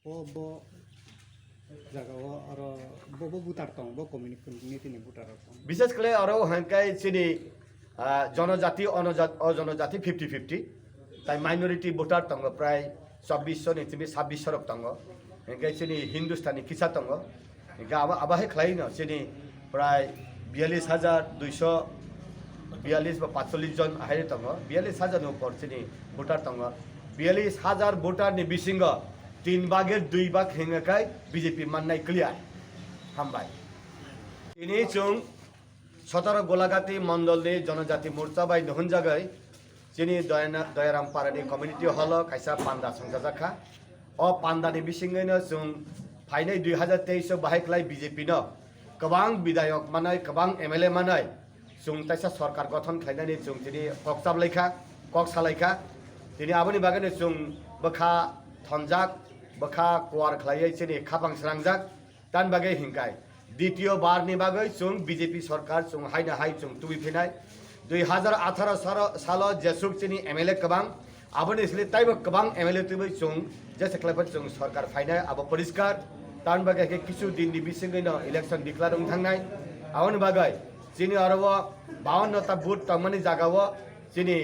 bo jagao aro bo butar tong bo community ni butar tong বিশেষ করে আরো হাঙ্কাই চিনি জনজাতি অজনজাতি 50-50 তাই মাইনরিটি ভোটার তঙ্গ প্রায় 2400 নিচিবি 2600 তঙ্গ হাঙ্কাই চিনি হিন্দুস্তানি কিসা তঙ্গ হাঙ্কা আবাহে খাইনো চিনি প্রায় 42242 বা 45 জন আহে তঙ্গ 42000 উপর চিনি ভোটার তঙ্গ 42000 ভোটার নি বিসিঙ্গ 3 ভাগের 2 ভাগ হেঙ্গাকাই বিজেপি মাননাই ক্লিয়ার হামবাই ইনি চুং 17 গোলাঘাটি মন্ডলনি জনজাতি মোর্চা বাই নহন জায়গায় চিনি দয়ারাম পারানি কমিউনিটি হল কাইসা পান্ডা সংজাজাখা ও পান্ডানি বিসিঙ্গैनो जों फाइनाय 2023 बाहायख्लाय বিজেপি ন गोबां বিধায়ক मानाय गोबां एमएलए मानाय जों ताइसा सरकार गठन खालायनानै जों दिनै कक्साबलायखा कक्सालायखा दिनै आबोनि बागैनो जों बखा थनजाक बखा कुवार खालायै दिनै खापांस्रांजाक तान बागै हिंकाय द्वितीय बारनि बागै जों बिजेपि सरकार जों हायनो हाय जों तुबिफिनाय 2018 साल जेसुक दिनै एमएलए गोबां आबोनि इसले ताइबो गोबां एमएलए तुबै जों जेसेख्लायफोर जों सरकार फायनाय आबो परिष्कार तान बागै किछु दिननि बिसिङैनो इलेक्सन डिक्लार थांनाय आबोनि बागै दिनै आरोब 52टा बुथ तंमानि जागाव दिनै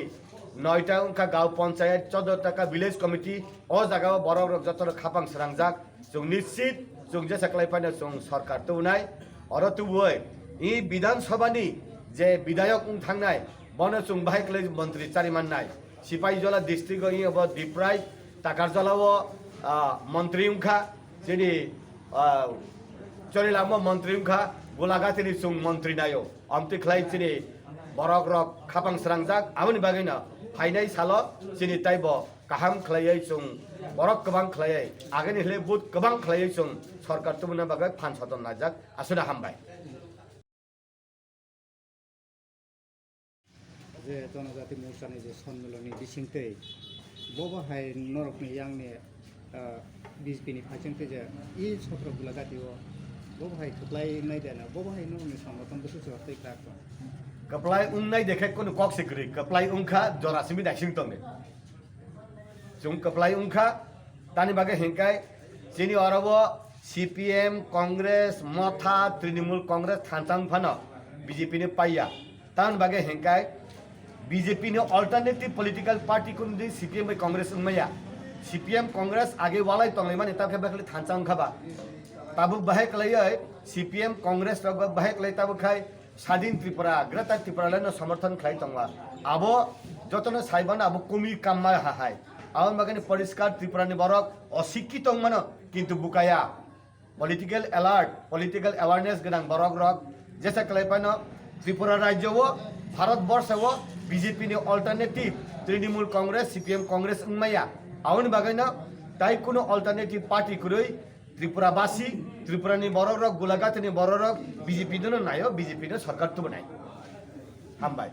9टा उनका गाँव पंचायत 14 टाका विलेज कमिटी ओ जागाव बरक जतर खापां स्रांजाक जों निश्चित जों जेसेख्लायफानो जों सरकार तुनाय अरो तुबुय इ विधानसभानि जे विधायक थांनाय बनो जों बाहायख्लाय मन्त्री चारिमाननाय सिपाहीजला डिस्ट्रिक्ट अब दिप्राय टाकारजलाव मन्त्री उनखा दिनै चलिलाम मन्त्री उनखा गोलाघाटिनि जों मन्त्री नायो अमतिख्लाय दिनै बरक रक खापां स्रांजाक आबोनि बागैनो फाइनाय साल दिनै ताइब गाहाम खालायै जों बरक गोबां खालायै आगोनि हले बुथ गोबां खालायै जों सरकार तुमनो बागै फान सदन नाजाक आसुना हामबाय जे जनजाति मोर्चानि जे सम्मेलननि बिसिंतै बबाहाय नरकनि यांनि बिजेपिनि फाइथिंतै जे इ सत्र गोलाघाटियाव बबाहाय थुप्लाय नायदाना बबाहाय नरकनि संगठन बसु जरतै क्राक कप्लाय उन्नाय देखाय कोन कक सिक्रि कप्लाय उनखा जरासिमि दाइसिं तंगे जों कप्लाय उनखा तानि बागे हेंकाय जिनि अरब सीपीएम कांग्रेस मथा तृणमूल कांग्रेस थानसां फानो बीजेपी ने पाइया तान बागे हेंकाय बीजेपी ने अल्टरनेटिव पॉलिटिकल पार्टी को दी सीपीएम कांग्रेस उमया सीपीएम कांग्रेस आगे वाला तंगे माने ताके बागे थानसां खाबा ताबुक बाहेक लय सीपीएम कांग्रेस रग बाहेक लय ताबुक खाय स्वाधीन त्रिपुरा अग्रता त्रिपुरालायनो समर्थन खाय तंगा आबो जतनो साइबान आबो कमी काममा हाहाय आवन बागेनि परिष्कार त्रिपुरानि बरक अशिक्षित मानो किन्तु बुकाया पॉलिटिकल अलर्ट पॉलिटिकल अवेयरनेस गनां बरक रक जैसा कलायपानो त्रिपुरा राज्यव भारतवर्षव बीजेपी नि अल्टरनेटिव तृणमूल कांग्रेस सीपीएम कांग्रेस उमया आवन बागैनो ताइ कुनो अल्टरनेटिव पार्टी कुरै त्रिपुरावासी त्रिपुरानि बरक रक गोलाघाटिनि बरक रक बीजेपी दोनो नायो बीजेपी नो सरकार तो बनाय हामबाय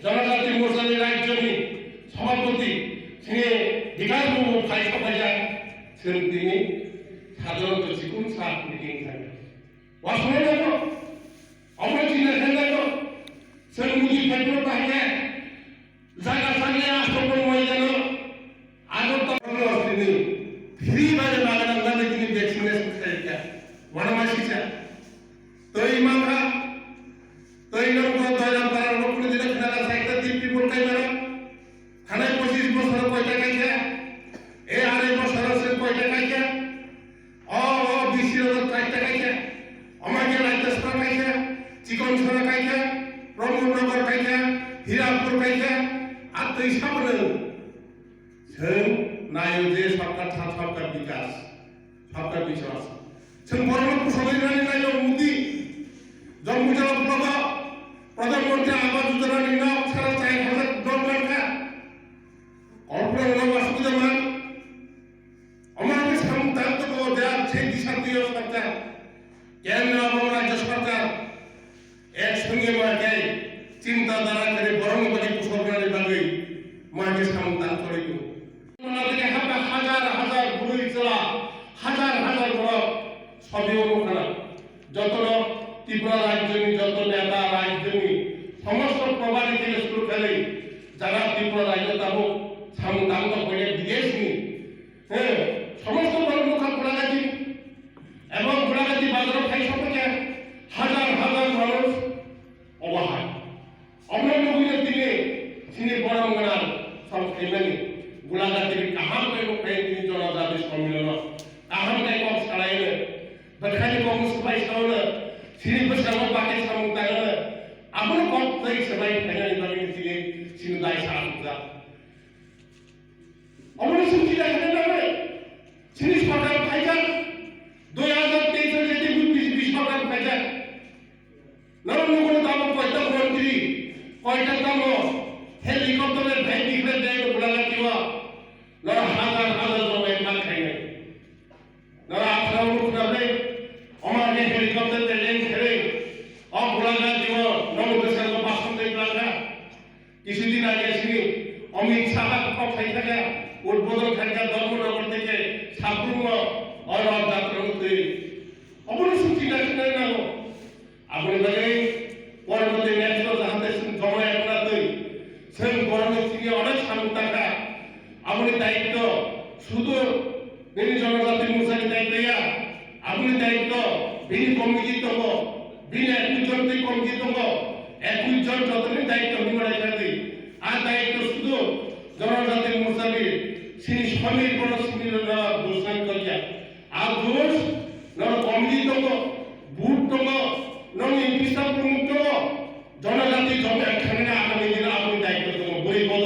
जनजाति मोर्चानि राज्यनि सभापति सिने दिगारबो फाइसा फाइसा सोरदिनि साधारण जिकुन सा मिटिं थायो वासनायनो अमरजिना हेलानो सोरमुजि फाइनो बाहायने जागा सानिया आसोबो मयजानो आगत तंगनि फ्री बारे मागनांगनानै दिनै भेक्सिनेसन खायखा वनमासिसा तै मांगा तै नंगौ दयाम पारा नखुनि दिना खाना साइता दिपि बोलकाय मारा खानाय 25 বছর কয়টা খাইছা এ আড়াই বছর আছে কয়টা খাইছা ও বিসির কয়টা খাইছা আমাকে রাজস্থান খাইছা চিকন ছড়া খাইছা প্রমোদনগর খাইছা হীরাপুর খাইছা আর তুই সামনে जों नायो जे सरकार सरकार विकास सरकार विश्वास जों बरन फसलैनानै नायो मोदी जन्मजात प्रधानमंत्री आवास योजनानि नाम सारा 4000 दल मानखा कल्पना वासुदेवन আমাদের সামন্ত দেওয়ার সেই দিশাতীয় সরকার কেন্দ্র এবং রাজ্য সরকার একসঙ্গে মাকে চিন্তাধারা করে বরং বলি সরকারের বাগে মাকে সামন্ত করে হাজার হাজার গুলি চলা হাজার হাজার বড় সবই খারাপ যত ত্রিপুরা রাজ্যনি যত নেতা রাজ্যনি সমস্ত প্রবাদী থেকে শুরু করে যারা ত্রিপুরা রাজ্য তাবো সামন্ত করে বিদেশনি সমস্ত সম্মেলন আহামকাই কক সালাইनो বেখানি কক সবাই সাवनो सिनि बोसाव बाके सामु तानो आबो কক तै सबाय फायनानि बागै सिनि दाय साखुजा अमन सुखिदा खालामनानै सिनि सरकार फायजा 2023 जेदि बिजेपि सरकार फायजा नरेंद्र दाम কয়টা মন্ত্রী কয়টা দাম হেলিকপ্টারের ভাই বিক্রে দেয় বলা লাগিও নর হাজার হাজার জমায় মাল খাই নাই নর আপনারা মুখনাবে আমাকে হেলিকপ্টার লেন ছেড়ে অবলাগা দিও নবদেশের ভাষণ দেই লাগা কিছুদিন আগে সিনি অমিত শাহ খাই থাকা উদ্বোধন থাকা ধর্মনগর থেকে সাবরুম অরব যাত্রাতে অবশ্যই চিন্তা না আপনি বলে পরবর্তী ন্যাশনাল জাহাজে জমায় আপনাদের সেই গরমের থেকে অনেক সামনে থাকা আপনি দায়িত্ব শুধু বিনি জনজাতি মোর্চার দায়িত্ব আপনি দায়িত্ব বিনি কমিটি তব বিনি 21 জন কমিটি তব 21 জন যতদিন দায়িত্ব নিমাই থাকি আর দায়িত্ব শুধু জনজাতি মোর্চার সিনি সমীর বড় সিনি দোষান করিয়া আর দোষ নর কমিটি তব বুট তব নং ইনকিসাব প্রমুখ তব জনজাতি জমা এখানে আগামী দিনে আপনি দায়িত্ব তব বই বদল